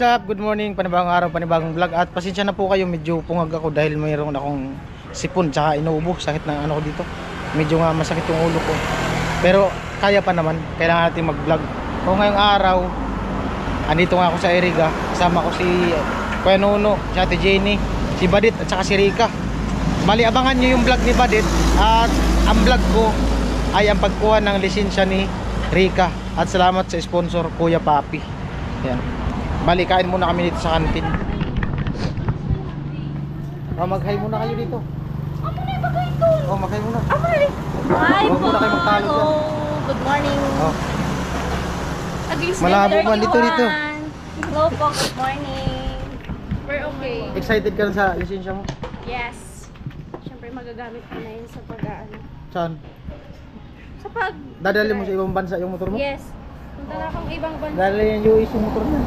up? Good morning, panibagong araw, panibagong vlog. At pasensya na po kayo, medyo pungag ako dahil mayroon akong sipon tsaka inuubo. Sakit ng ano ko dito. Medyo nga masakit yung ulo ko. Pero kaya pa naman, kailangan natin mag-vlog. O ngayong araw, andito nga ako sa Iriga. Kasama ko si Kuya Nuno, si Ate Jenny, si Badit at saka si Rika. Bali, abangan nyo yung vlog ni Badit. At ang vlog ko ay ang pagkuha ng lisensya ni Rika. At salamat sa sponsor, Kuya Papi. Yan. Bali, kain muna kami dito sa kantin. Mag-hi muna kayo dito. Muna yung bagay ito. Mag-hi muna. Hi Huwag po. muna kayo magtalo dyan. Good morning. Malabo man dito. Hello po, good morning. We're okay. Excited ka na sa lisensya mo? Yes. Siyempre magagamit ko na yun sa pag-ano. Saan? Sa pag... Dadali mo sa ibang bansa yung motor mo? Yes. Punta na akong ibang bansa. Dadali yung US yung motor mo.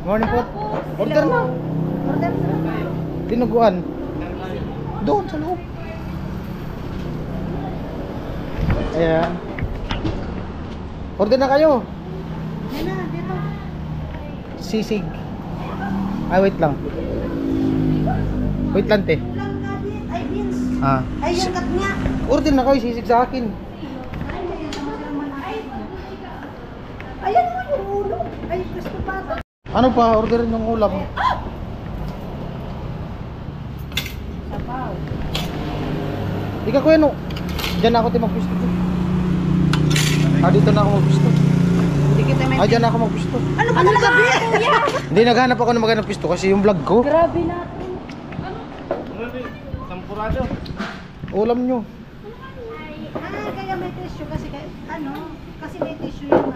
Morning po. Order na. Order na. Tinuguan. Doon sa loob. Ayan. Order na kayo. Dito. Sisig. Ay, wait lang. Wait lang, te. Ay, beans. Ay, yung kat niya. Order na kayo, sisig sa akin. Ayan mo yung ulo. Ay, gusto pa. Ano pa? Orderin yung ulam. Sapaw. Di ka kuya, no? Diyan ako tayo magpisto. Dito na ako magpisto. Hindi kita may... Diyan na ako magpisto. Ano ba talaga, kuya? Hindi, naghanap ako ng magandang pisto kasi yung vlog ko. Grabe natin. Sampurado. Ulam nyo. Kaya may tissue kasi kasi may tissue yung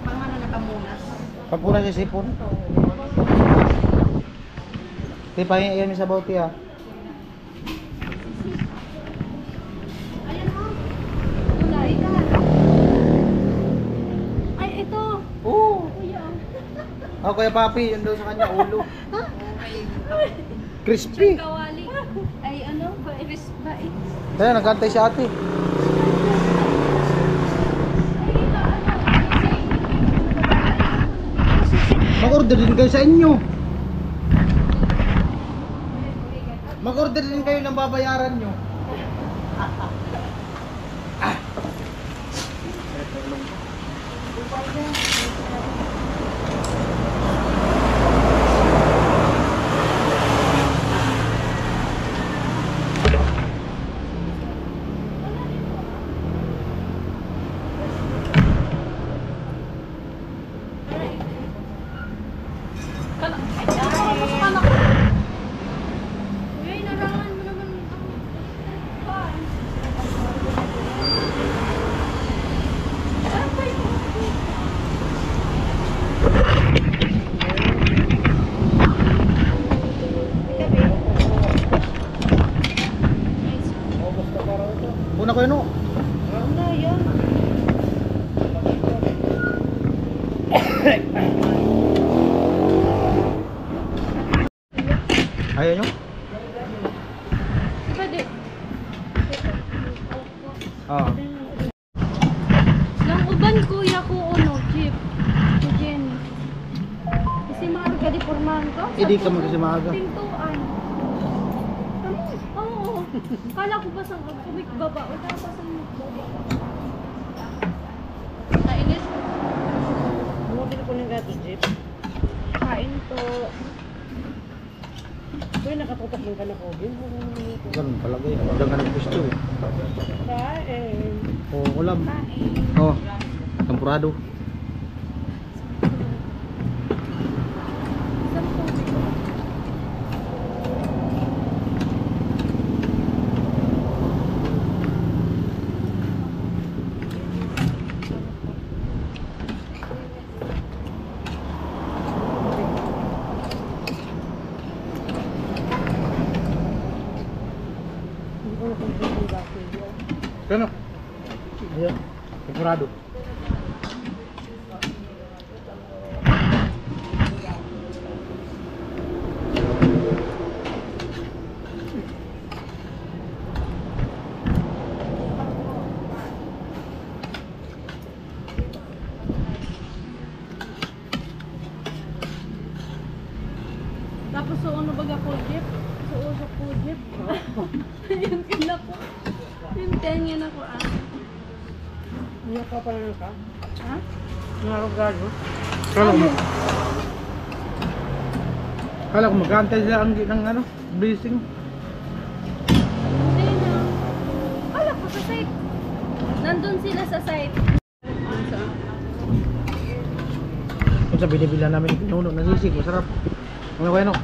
pang nakamunas. Pagpuna siya sipon. Di pa yung sa bauti ah. Ayan mo. Kulay ka. Ay, ito. Oo. Kuya. Kuya Papi, yun daw sa kanya, ulo. Crispy. Kawali. Ay, Bait. Kaya, nagkantay si ate. Mag-order din kayo sa inyo. Mag-order din kayo ng babayaran nyo. Una ko yun o. Ano yun? Ayaw nyo? Pwede. Oo. Lang uban kuya ko jeep. Si Jenny. Kasi maaga di pormahan ko. Hindi ka magkasimaga. Pintuan. Oo. Kala ko ba sa baba o tapos ang baba. Nainis. Bumabili ko ng gato, Jeep. Kain to. Uy, nakatutok ng ka na ko. Ganun talaga yun. Diyan ka nagpisto eh. Kain. Oo, ulam. Kain. Oo. Tempurado. Kano? Ayan. Tempurado. Tapos ano baga po jeep? Usok po jeep. Yun kina ko. Yung tenga na ko Ano ka pa na ka? Ha? Narugado. Kala ko mag-aantay sila ng ano, blessing. Hindi na. Wala ko sa site. Nandun sila sa site. Kung sa binibila namin yung pinuno, nasisig, masarap. Ano kayo no?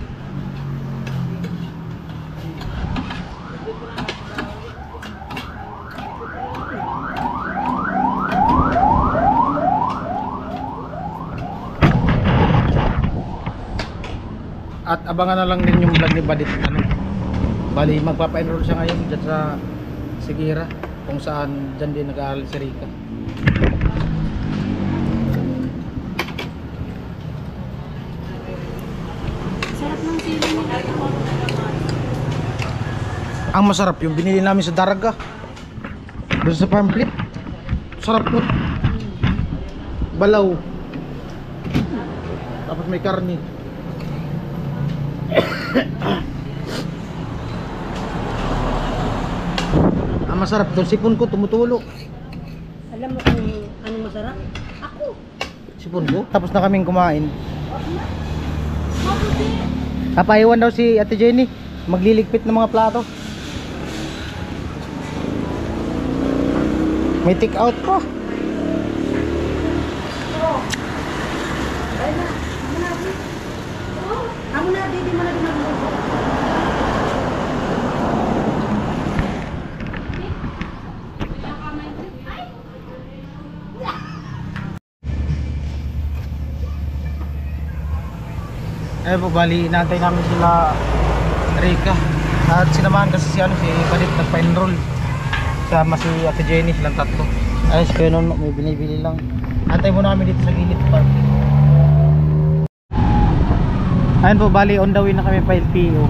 At abangan na lang din yung vlog ni Badit ano. Bali magpapa-enroll siya ngayon dyan sa Sigira kung saan dyan din nag-aaral si Rika. Sarap ng sili nila. Ang masarap yung binili namin sa Daraga doon sa farm plate. Sarap po. Balaw. Tapos may karni. Ang masarap doon, sipon ko tumutulo. Alam mo kung anong masarap? Ako. Sipon ko. Tapos na kaming kumain. Mabuti. Papaiwan daw si Ate Jenny magliligpit ng mga plato. May take out pa. Amo na, di mo na ginagawa. Eh po bali, inaantay namin sila Rika. At sinamahan kasi si Badit nagpa-enroll. Sama si Ate Jenny, silang tatlo. Ayos kayo nun, may binibili lang. Antay muna kami dito sa gilid pa. Ayun po, bali on the way na kami pa LTO.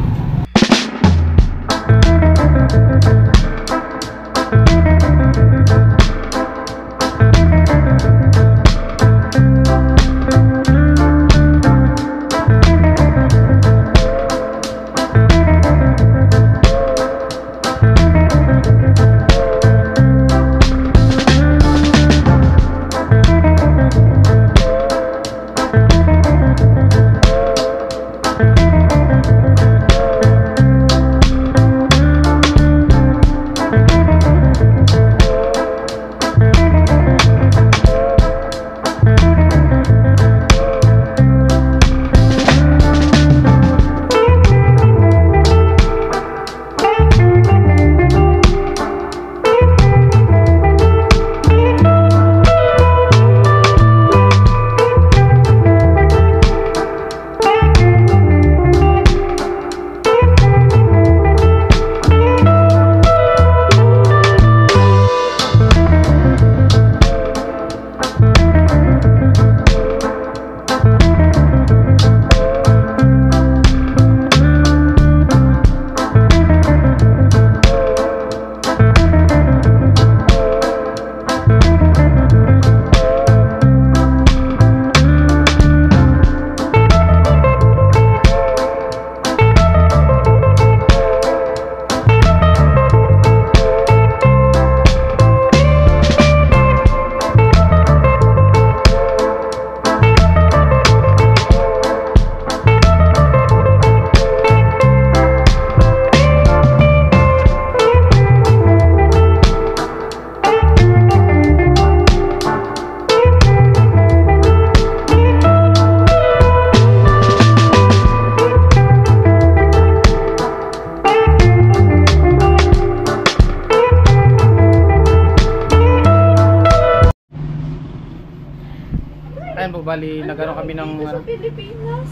Ayun po, bali nagano kami ng Sa Pilipinas.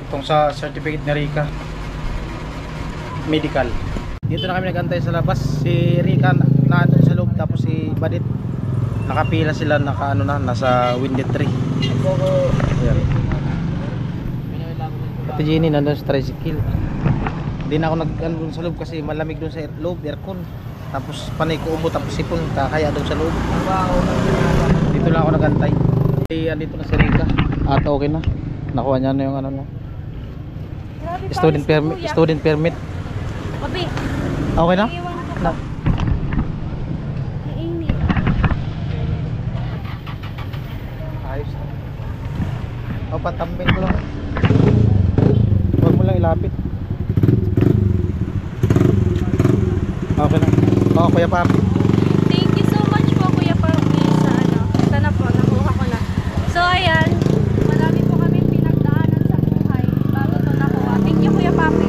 itong sa certificate ni Rika medical. Dito na kami nagantay sa labas. Si Rika nandun sa loob, tapos si Badit nakapila sila, nasa window 3. Ayan. Ate Jenny nandun sa tricycle. Hindi na ako nag-ano sa loob kasi malamig dun sa loob, aircon. Tapos panay ko ubo, tapos sipon, kaya dun sa loob. Dito lang ako nagantay. Dito na si Rika. At okay na. Nakuha niya na yung ano na. Grabe, Student pawis ko, permit, kuya. student permit. Papi, Okay na? iiwan ko Na. pa. Iinit. Ayos na. O, patambin ko lang. Huwag mo lang ilapit. Okay na. O, Kuya Papi. Thank you so much po, Kuya Papi, sa ano. Ito na po, nakuha ko na. So, ayan. Marami po kami pinagdaanan sa buhay bago ito nakuha. Thank you, Kuya Papi.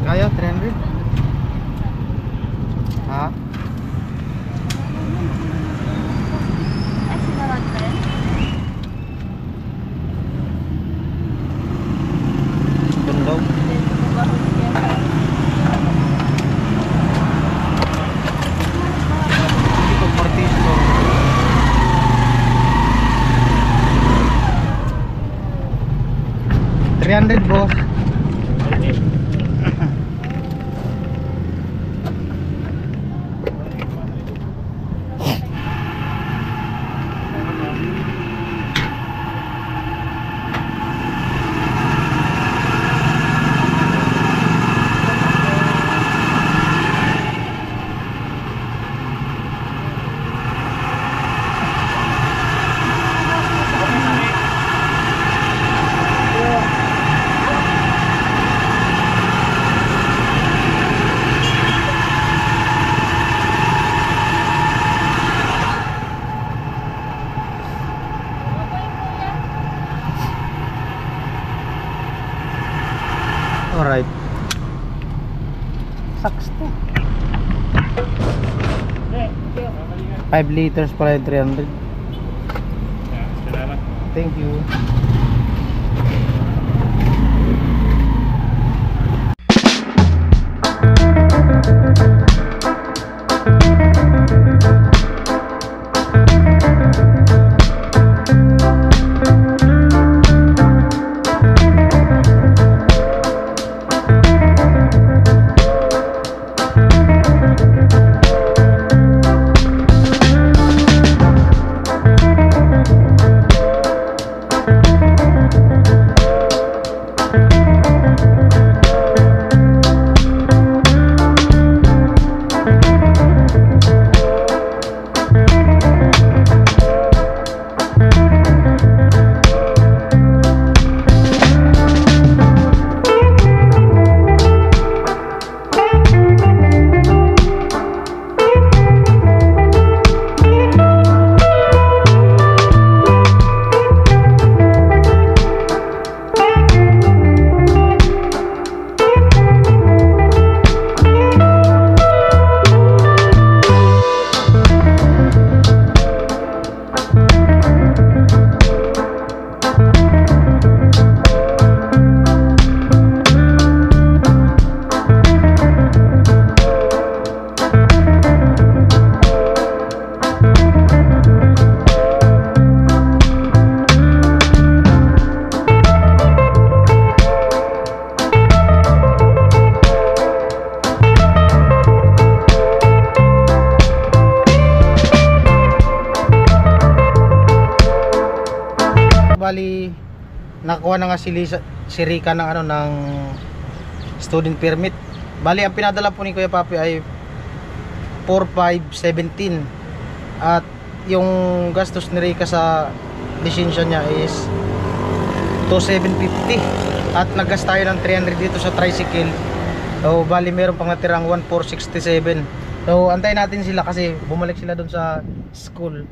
Kaya, 300? Ha? Ay, sinarad na rin. Doon daw. Ito, Martisto. $300, boss. Alright. Sucks to. 5 liters pala yung 300. Thank you. bali nakuha na nga si Rika ng ano ng student permit. Bali ang pinadala po ni Kuya Papi ay 4,517 at yung gastos ni Rika sa lisensya niya is 2,750 at naggas tayo ng 300 dito sa tricycle. So bali meron pang natirang 1,467. So antayin natin sila kasi bumalik sila doon sa school,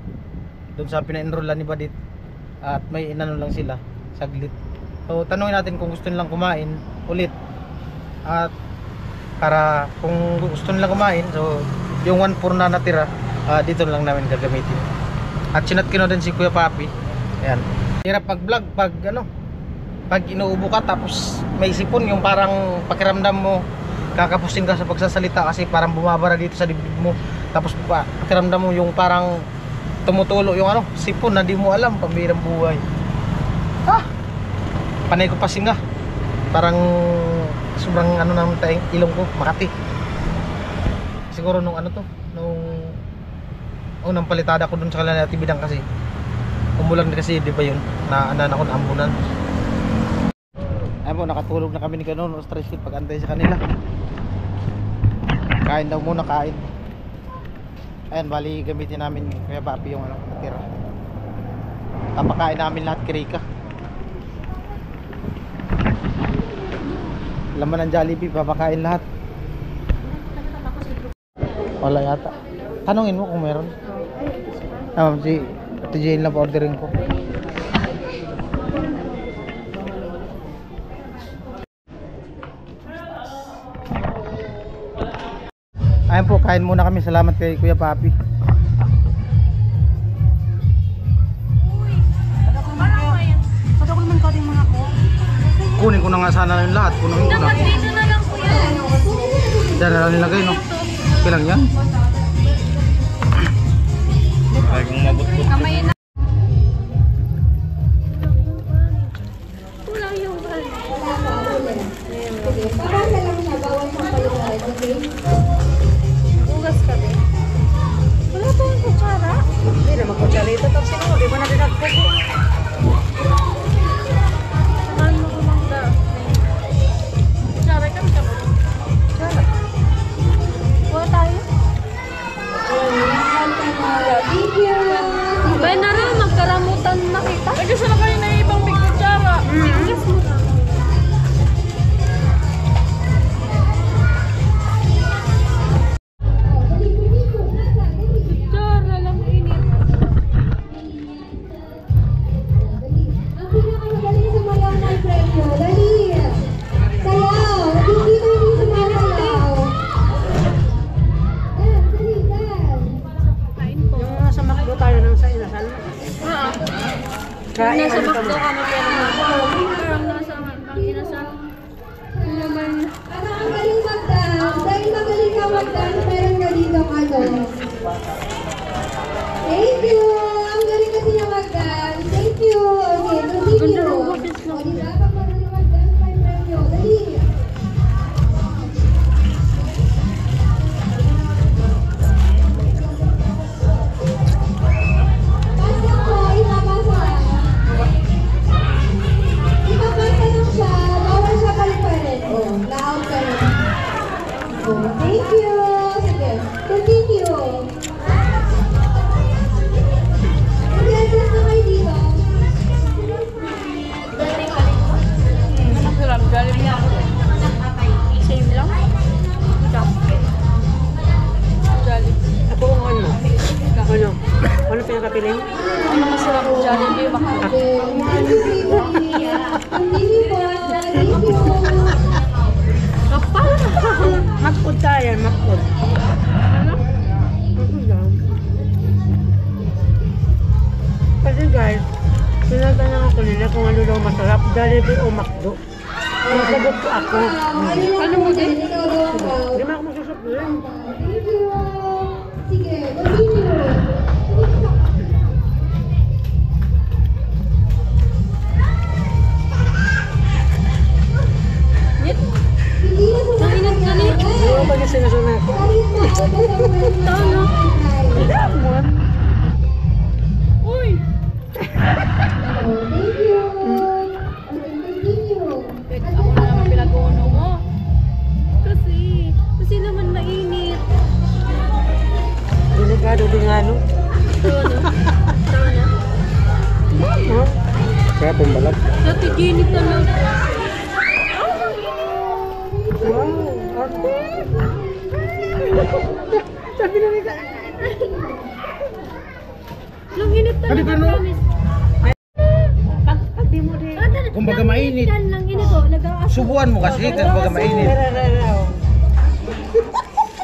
doon sa pina-enrollan ni Badit, at may inano lang sila saglit. So tanungin natin kung gusto nilang kumain ulit, at para kung gusto nilang kumain, so yung 1,400 na natira dito lang namin gagamitin. At sinat ko na din si Kuya Papi. Ayan, hirap pag vlog pag ano, pag inuubo ka tapos may sipon, yung parang pakiramdam mo kakapusin ka sa pagsasalita kasi parang bumabara dito sa dibdib mo, tapos pakiramdam mo yung parang tumutulo yung ano, sipon na di mo alam, pambirang buhay. Panay ko pasinga, parang sobrang ano ng ilong ko, Makati. Siguro nung ano to, nung unang palitada ko dun sa kanila Tibidang kasi umulan kasi, di ba yun, na anan ako na ambunan. Ayun po, nakatulog na kami ni Kanon, stress fit pag-antay sa kanila. Kain daw muna, kain. Ayun, bali gamitin namin Kuya Papi yung ano, natira. Tapakain namin lahat kay Rika. Laman ng Jollibee, papakain lahat. Wala yata. Tanungin mo kung meron. Si Ate Jane lang pa-ordering ko. Ayun po, kain muna kami. Salamat kay Kuya Papi. Patok naman ko din mga ko. Kunin ko na nga sana yung lahat. Punuin ko na. Dapat dito na lang kuya. Diyan na lang nilagay, no? Kailang yan? Ay, kung mabot-bot. Kamay na. Kulang yung balik. Pabasa lang siya, bawal siyang palugarin, okay? Ugas ka din. Wala pa yung kutsara. Hindi na magkutsarito. Tapos sino, di ba natin nagpupo? Saan mo kumangga? Kutsara kami ka ba? Kutsara. Kuha tayo. Thank you! Bay na rin, magkaramutan na kita. Ay, gusto na kayo na ibang big kutsara. Bigas mo na. Kutsara lang init. Ang pinakamagaling sumayaw na premyo. Dali! Sayaw! Hindi ko hindi sumayaw. Dan, dali, Dan! Kain po. Yung nasa McDo tayo nang sa inasal. Oo. Kain Nasa ano McDo kami. kami pero parang nasa ang inasal. Ano naman? Ang magaling mag-dance. Dahil magaling ka mag-dance, meron ka dito ano. Thank you! Ang galing kasi niya mag-dance. Thank you! Okay, continue. Ganda ng boses mo. O, diba? Pag magaling mag-dance, may premyo. Dali! Pasa ko, ipapasa. Ipapasa lang siya, bawal siya paliparin. Oh, na-out ka na. Oh, thank you. Sige, continue. Mag-adjust na kayo dito. Masarap. Galing na ako. Same lang. Chop. Jollibee. Ako ang ano. Ano? Ano pinakapiling? Ano masarap ng Jollibee? Baka Okay, continue po. Continue po. Thank you. kapal. Makpod tayo, makpod. Ano? Makpod lang. Kasi guys, tinatanong ako nila kung ano daw masarap, Jollibee o McDo. Ang sagot ko ako. Ano mo din? Ikaw daw ang proud. Hindi mo ako magsasabihin. Thank you. Sige, continue. Nit. Hindi na po Nanginat ka ni. Hindi mo pag sinasunod ko. Ano? Thank Uy. you. Kaya pumbalag. Dati Jenny talaga. Sabi na nila. Lang init talaga. Ano ba, no? Promise. Pagpati mo rin. Kumbaga mainit. Lang init oh. Nag-aasap. Subuan mo kasi, kumbaga mainit.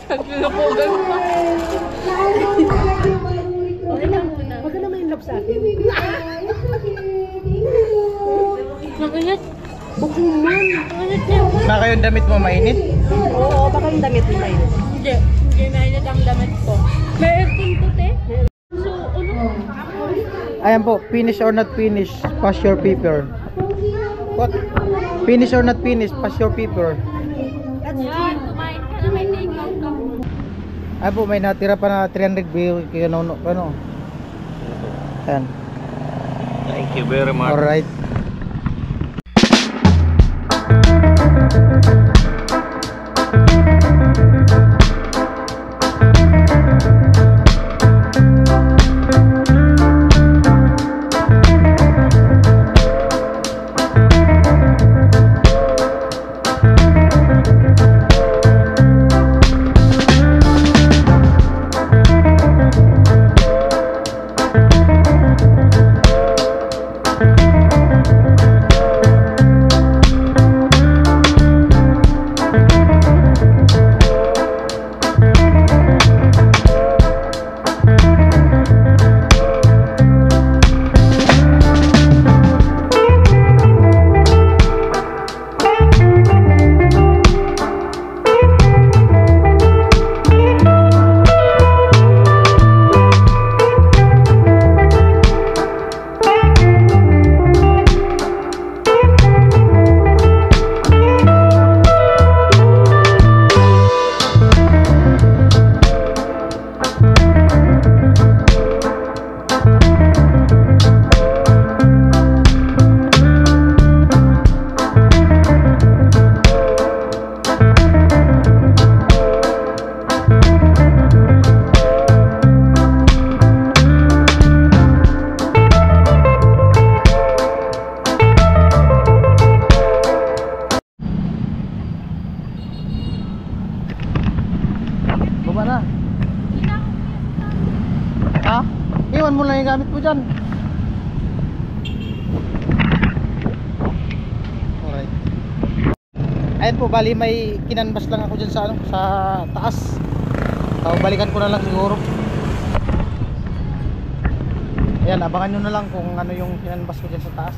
Naglukugan pa. Okay lang muna. Huwag ka naman in love sa akin. Lang init. Bukuman. Ang init niya. Baka yung damit mo mainit? Oo, baka yung damit mo mainit. Hindi. Hindi mainit ang damit ko. May aircon to, te. So, ano? Ayan po, finish or not finish, pass your paper. What? Finish or not finish, pass your paper. Yan, kumain ka na may take out ka. Ay po, may natira pa na 300 bill kaya ano. Ayan. Thank you very much. Alright. Baba na. Ha? Iwan mo lang yung gamit mo dyan. Alright. Ayan po, bali may kinanbas lang ako dyan sa, sa taas. So, balikan ko na lang siguro. Ayan, abangan nyo na lang kung ano yung kinanbas ko dyan sa taas.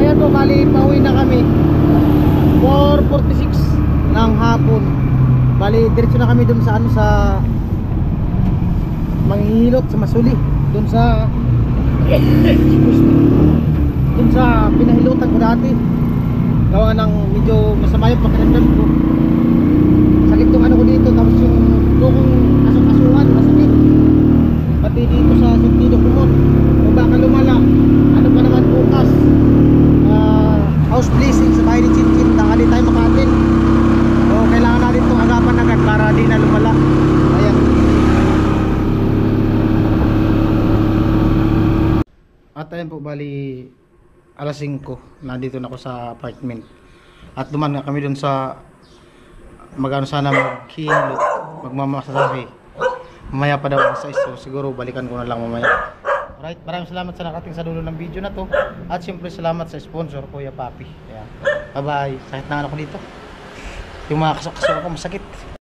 Ayan po, bali pauwi na kami 4:46 ng hapon. Bali diretso na kami dun sa ano, sa Manghihilot, sa Masuli, dun sa excuse me, dun sa pinahilutan ko dati. Gawa ng medyo masama yung pakiramdam ko. Sakit yung ano ko dito, tapos yung kung asok-asuhan masakit, pati dito sa sentido kumon. O baka lumala, ano pa naman bukas, house blessing sa bahay ni Chinchin, tangali tayo makatin. So kailangan natin itong agapan agad para di na lumala. Ayan. At ayan po, bali alas 5 nandito na ako sa apartment. At duman na kami dun sa magano sana maghihilot, magmamasahe. Mamaya pa daw alas 6, so siguro balikan ko na lang mamaya. Alright, maraming salamat sa nakating sa dulo ng video na to. At siyempre salamat sa sponsor, Kuya Papi. Ayan. Bye bye. Sakit na ako dito. Yung mga kasok-kasok ko masakit.